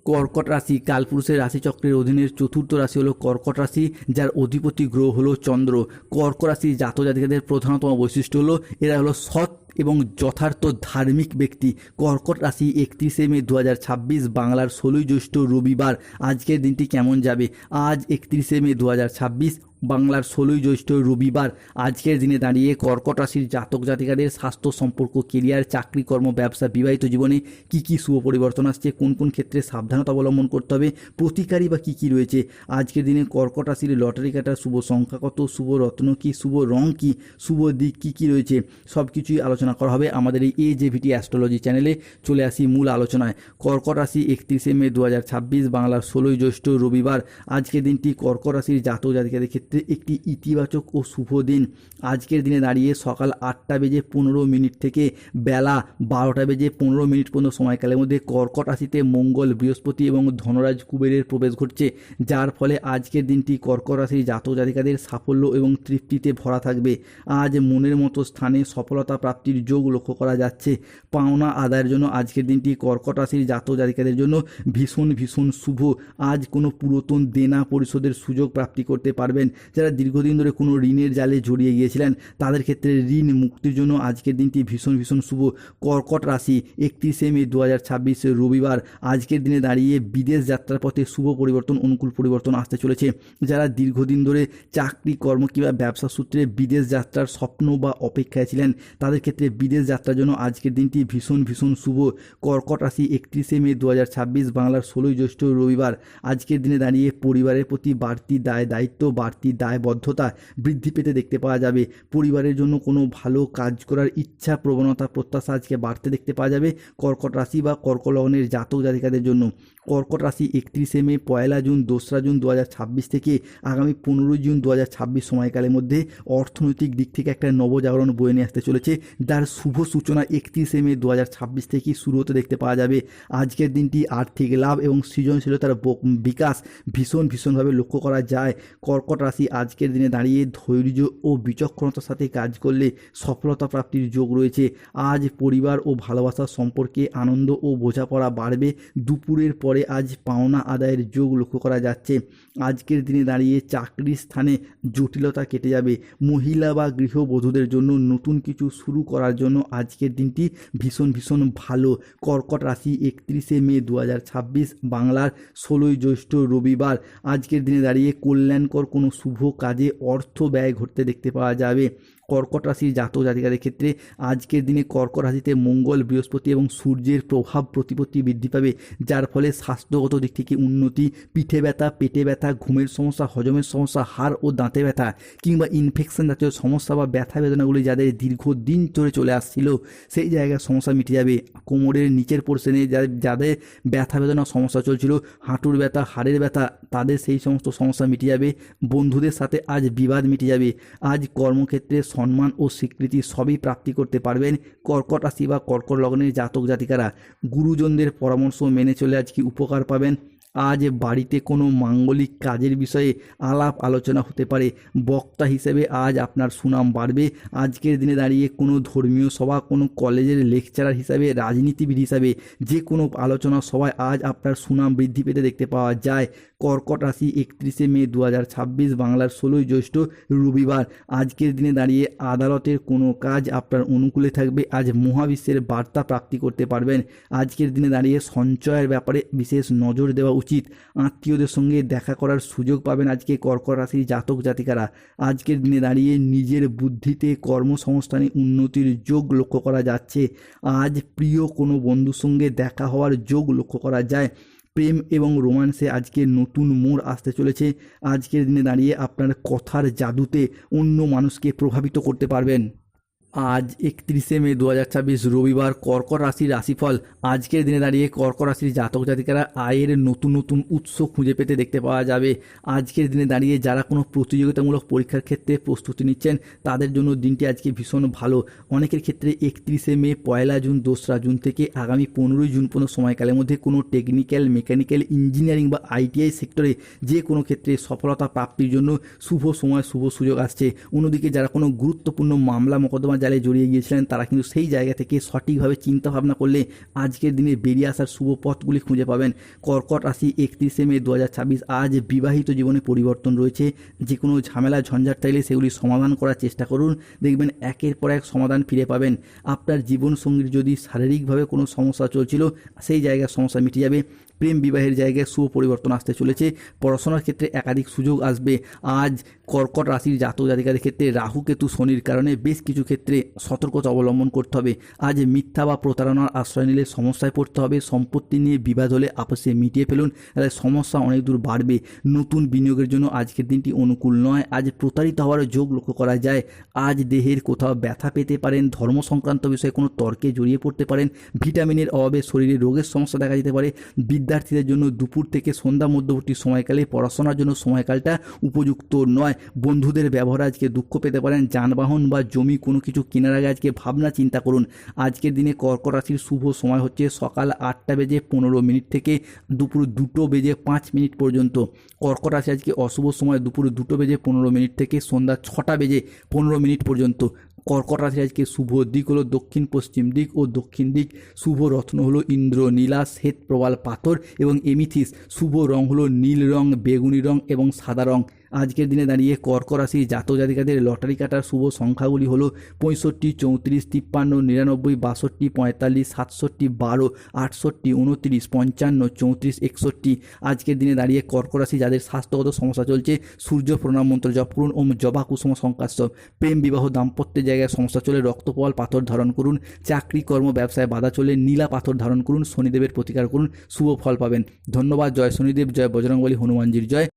কর্কট রাশি কালপুরুষের রাশিচক্রের অধীনের চতুর্থ রাশি হলো কর্কট রাশি, যার অধিপতি গ্রহ হলো চন্দ্র। কর্কট রাশি জাতক জাতিকাদের প্রধানতম বৈশিষ্ট্য হলো এরা হলো সৎ এবং যথার্থ ধার্মিক ব্যক্তি। কর্কট রাশি 31শে মে 2026 বাংলার 16ই জ্যৈষ্ঠ রবিবার। আজকের দিনটি কেমন যাবে? আজ 31শে মে 2026 বাংলার 16ই জ্যৈষ্ঠ রবিবার। আজকের দিনে দাঁড়িয়ে কর্কট রাশির জাতক জাতিকাদের স্বাস্থ্য, সম্পর্ক, কেরিয়ার, চাকরি, কর্ম, ব্যবসা, বিবাহিত জীবনে কি কি শুভ পরিবর্তন আসছে, কোন কোন ক্ষেত্রে সাবধানতা অবলম্বন করতে হবে, প্রতিকারী বা কী কী রয়েছে। আজকের দিনে কর্কট রাশির লটারি কাটার শুভ সংখ্যা কত, শুভ রত্ন কী, শুভ রং কী, শুভ দিক কী কী রয়েছে, সব কিছুই আলোচনা করা হবে আমাদের এই AJVT অ্যাস্ট্রোলজি চ্যানেলে। চলে আসি মূল আলোচনায়। কর্কট রাশি 31শে মে 2026 বাংলার 16ই জ্যৈষ্ঠ রবিবার। আজকের দিনটি কর্কট রাশির জাতক জাতিকাদের ক্ষেত্রে একটি ইতিবাচক ও শুভ দিন। আজকের দিনে দাঁড়িয়ে সকাল 8:15 থেকে বেলা 12:15 পর্যন্ত সময়কালের মধ্যে কর্কট রাশিতে মঙ্গল, বৃহস্পতি এবং ধনরাজ কুবেরের প্রবেশ ঘটছে, যার ফলে আজকের দিনটি কর্কট রাশির জাতক জাতিকাদের সাফল্য এবং তৃপ্তিতে ভরা থাকবে। আজ মনের মতো স্থানে সফলতা প্রাপ্তির যোগ লক্ষ্য করা যাচ্ছে। পাওনা আদায়ের জন্য আজকের দিনটি কর্কট রাশির জাতক জাতিকাদের জন্য ভীষণ ভীষণ শুভ। আজ কোনো পুরাতন দেনা পরিশোধের সুযোগ প্রাপ্তি করতে পারবেন। যারা দীর্ঘদিন ধরে কোনো ঋণের জালে জড়িয়ে গিয়েছিলেন তাদের ক্ষেত্রে ঋণ মুক্তির জন্য আজকের দিনটি ভীষণ ভীষণ শুভ। কর্কট রাশি 31শে মে 2026 রবিবার। আজকের দিনে দাঁড়িয়ে বিদেশ যাত্রার পথে শুভ পরিবর্তন, অনুকূল পরিবর্তন আসতে চলেছে। যারা দীর্ঘদিন ধরে চাকরি, কর্ম কিংবা ব্যবসা সূত্রে বিদেশ যাত্রার স্বপ্ন বা অপেক্ষায় ছিলেন তাদের ক্ষেত্রে বিদেশ যাত্রার জন্য আজকের দিনটি ভীষণ ভীষণ শুভ। কর্কট রাশি 31শে মে 2026 বাংলার 16ই জ্যৈষ্ঠ রবিবার। আজকের দিনে দাঁড়িয়ে পরিবারের প্রতি বাড়তি দায়িত্ব, বাড়তি দায়বদ্ধতা বৃদ্ধি পেতে দেখতে পাওয়া যাবে। পরিবারের জন্য কোনো ভালো কাজ করার ইচ্ছা, প্রবণতা, প্রত্যাশা আজকে বাড়তে দেখতে পাওয়া যাবে কর্কট রাশি বা কর্কট লগ্নের জাতক জাতিকাদের জন্য। কর্কট রাশি 31শে মে, 1 জুন, 2রা জুন 2026 থেকে আগামী 15 জুন 2026 সময়কালের মধ্যে অর্থনৈতিক দিক থেকে একটা নবজাগরণ বয়ে নিয়ে আসতে চলেছে, যার শুভ সূচনা 31শে মে 2026 থেকেই শুরু হতে দেখতে পাওয়া যাবে। আজকের দিনটি আর্থিক লাভ এবং সৃজনশীলতার বিকাশ ভীষণভাবে লক্ষ্য করা যায়। কর্কট রাশি আজকের দিনে দাঁড়িয়ে ধৈর্য ও বিচক্ষণতার সাথে কাজ করলে সফলতা প্রাপ্তির যোগ রয়েছে। আজ পরিবার ও ভালোবাসার সম্পর্কে আনন্দ ও বোঝাপড়া বাড়বে। দুপুরের পরে আজ পাওনা আদায়ের যোগ লক্ষ্য করা যাচ্ছে। আজকের দিনে দাঁড়িয়ে চাকরির স্থানে জটিলতা কেটে যাবে। মহিলা বা গৃহবধূদের জন্য নতুন কিছু শুরু করার জন্য আজকের দিনটি ভীষণ ভালো। কর্কট রাশি 31শে মে 2026 বাংলার 16ই জ্যৈষ্ঠ রবিবার। আজকের দিনে দাঁড়িয়ে কল্যাণকর কোনো শুভ কাজে অর্থ ব্যয় ঘটতে দেখতে পাওয়া যাবে। কর্কট রাশির জাতক জাতিকাদের ক্ষেত্রে আজকের দিনে কর্কট রাশিতে মঙ্গল, বৃহস্পতি এবং সূর্যের প্রভাব প্রতিপত্তি বৃদ্ধি পাবে, যার ফলে স্বাস্থ্যগত দিক থেকে উন্নতি। পিঠে ব্যথা, পেটে ব্যথা, ঘুমের সমস্যা, হজমের সমস্যা, হাড় ও দাঁতে ব্যথা কিংবা ইনফেকশন জাতীয় সমস্যা বা ব্যথা বেদনাগুলি যাদের দীর্ঘদিন ধরে চলে আসছিল সেই জায়গার সমস্যা মিটে যাবে। কোমরের নিচের পোর্শনে যাদের ব্যথা বেদনার সমস্যা চলছিল, হাঁটুর ব্যথা, হাড়ের ব্যথা, তাদের সেই সমস্ত সমস্যা মিটে যাবে। বন্ধুদের সাথে আজ বিবাদ মিটে যাবে। আজ কর্মক্ষেত্রে সম্মান ও স্বীকৃতি সবই প্রাপ্তি করতে পারবেন কর্কট রাশি বা কর্কট লগ্নের জাতক জাতিকারা। গুরুজনদের পরামর্শ মেনে চলে আজকে উপকার পাবেন। আজ বাড়িতে কোনো মাঙ্গলিক কাজের বিষয়ে আলাপ আলোচনা হতে পারে। বক্তা হিসেবে আজ আপনার সুনাম বাড়বে। আজকের দিনে দাঁড়িয়ে কোনো ধর্মীয় সভা, কোনো কলেজের লেকচারার হিসাবে, রাজনীতিবিদ হিসাবে যে কোনো আলোচনা সভায় আজ আপনার সুনাম বৃদ্ধি পেতে দেখতে পাওয়া যায়। কর্কট রাশি 31শে মে 2026 বাংলার 16ই জ্যৈষ্ঠ রবিবার। আজকের দিনে দাঁড়িয়ে আদালতের কোনো কাজ আপনার অনুকূলে থাকবে। আজ মহাবিশ্বের বার্তা প্রাপ্তি করতে পারবেন। আজকের দিনে দাঁড়িয়ে সঞ্চয়ের ব্যাপারে বিশেষ নজর দেওয়া উচিত। আত্মীয়দের সঙ্গে দেখা করার সুযোগ পাবেন আজকে কর্কট রাশির জাতক জাতিকারা। আজকের দিনে দাঁড়িয়ে নিজের বুদ্ধিতে কর্মসংস্থানে উন্নতির যোগ লক্ষ্য করা যাচ্ছে। আজ প্রিয় কোনো বন্ধুর সঙ্গে দেখা হওয়ার যোগ লক্ষ্য করা যায়। প্রেম এবং রোমান্সে আজকে নতুন মোড় আসতে চলেছে। আজকের দিনে দাঁড়িয়ে আপনার কথার জাদুতে অন্য মানুষকে প্রভাবিত করতে পারবেন। আজ 31শে মে 2026 রবিবার। কর্কট রাশির রাশিফল। আজকের দিনে দাঁড়িয়ে কর্কট রাশির জাতক জাতিকারা আয়ের নতুন উৎস খুঁজে পেতে দেখতে পাওয়া যাবে। আজকের দিনে দাঁড়িয়ে যারা কোনো প্রতিযোগিতামূলক পরীক্ষার ক্ষেত্রে প্রস্তুতি নিচ্ছেন তাদের জন্য দিনটি আজকে ভীষণ ভালো। অনেকের ক্ষেত্রে 31শে মে, 1 জুন, 2রা জুন থেকে আগামী 15 জুন পর্যন্ত সময়কালের মধ্যে কোনো টেকনিক্যাল, মেকানিক্যাল, ইঞ্জিনিয়ারিং বা ITI সেক্টরে যে কোনো ক্ষেত্রে সফলতা প্রাপ্তির জন্য শুভ সময়, শুভ সুযোগ আসছে। অন্যদিকে যারা কোনো গুরুত্বপূর্ণ মামলা মোকদ্দমা জালে জড়িয়ে গিয়েছিলেন তারা কিন্তু সেই জায়গা থেকে সঠিকভাবে চিন্তা ভাবনা করলে আজকের দিনে বেরিয়ে আসার শুভ পথগুলি খুঁজে পাবেন। কর্কট রাশি 31শে মে 2026 আজ বিবাহিত জীবনে পরিবর্তন রয়েছে। যে কোনো ঝামেলা ঝঞ্ঝাট চাইলে সেগুলি সমাধান করার চেষ্টা করুন, দেখবেন একের পর এক সমাধান ফিরে পাবেন। আপনার জীবনসঙ্গীর যদি শারীরিকভাবে কোনো সমস্যা চলছিল সেই জায়গার সমস্যা মিটে যাবে। প্রেম বিবাহের জায়গায় শুভ পরিবর্তন আসতে চলেছে। পড়াশোনার ক্ষেত্রে একাধিক সুযোগ আসবে। আজ কর্কট রাশির জাতক জাতিকাদের ক্ষেত্রে রাহু কেতু শনির কারণে বেশ কিছু ক্ষেত্রে সতর্কতা অবলম্বন করতে হবে। আজ মিথ্যা বা প্রতারণার আশ্রয় নিলে সমস্যায় পড়তে হবে। সম্পত্তি নিয়ে বিবাদ হলে আপসে মিটিয়ে ফেলুন, তাহলে সমস্যা অনেক দূর বাড়বে। নতুন বিনিয়োগের জন্য আজকের দিনটি অনুকূল নয়। আজ প্রতারিত হওয়ার যোগ লক্ষ্য করা যায়। আজ দেহের কোথাও ব্যথা পেতে পারেন, ধর্ম সংক্রান্ত বিষয়ে কোনো তর্কে জড়িয়ে পড়তে পারেন, ভিটামিনের অভাবে শরীরে রোগের সমস্যা দেখা যেতে পারে। বিদ্যার্থীদের জন্য দুপুর থেকে সন্ধ্যা মধ্যবর্তী সময়কালে পড়াশোনার জন্য সময়কালটা উপযুক্ত নয়। বন্ধুদের ব্যবহারে আজকে দুঃখ পেতে পারেন। যানবাহন বা জমি কোনো কিছু কেনার আগে আজকে ভাবনা চিন্তা করুন। আজকের দিনে কর্কট রাশির শুভ সময় হচ্ছে সকাল 8:15 থেকে দুপুর 2:05 পর্যন্ত। কর্কট রাশি আজকে অশুভ সময় দুপুর 2:15 থেকে সন্ধ্যা 6:15 পর্যন্ত। কর্কট রাশি আজকে শুভ দিক হলো দক্ষিণ পশ্চিম দিক ও দক্ষিণ দিক। শুভ রত্ন হলো ইন্দ্রনীলা, শ্বেত প্রবাল পাথর এবং এমিথিস। শুভ রং হলো নীল রং, বেগুনি রং এবং সাদা রং। আজকের দিনে দাঁড়িয়ে কর্কট রাশি জাতক জাতিকাদের লটারি কাটার শুভ সংখ্যাগুলি হলো 65, 34, 53, 99, 62, 45, 67, 12, 68, 29, 55, 34, 61। আজকের দিনে দাঁড়িয়ে কর্কট রাশি যাদের স্বাস্থ্যগত সমস্যা চলছে সূর্য প্রণাম মন্ত্র জপ করুন। ওম জবা কুসুম সংকাশ্যপ। প্রেম বিবাহ দাম্পত্যের জায়গায় সমস্যা চলে রক্তপল পাথর ধারণ করুন। চাকরি কর্ম ব্যবসায় বাধা চলে নীলা পাথর ধারণ করুন। শনিদেবের প্রতিকার করুন, শুভ ফল পাবেন। ধন্যবাদ। জয় শনিদেব, জয় বজরংবলী, হনুমানজির জয়।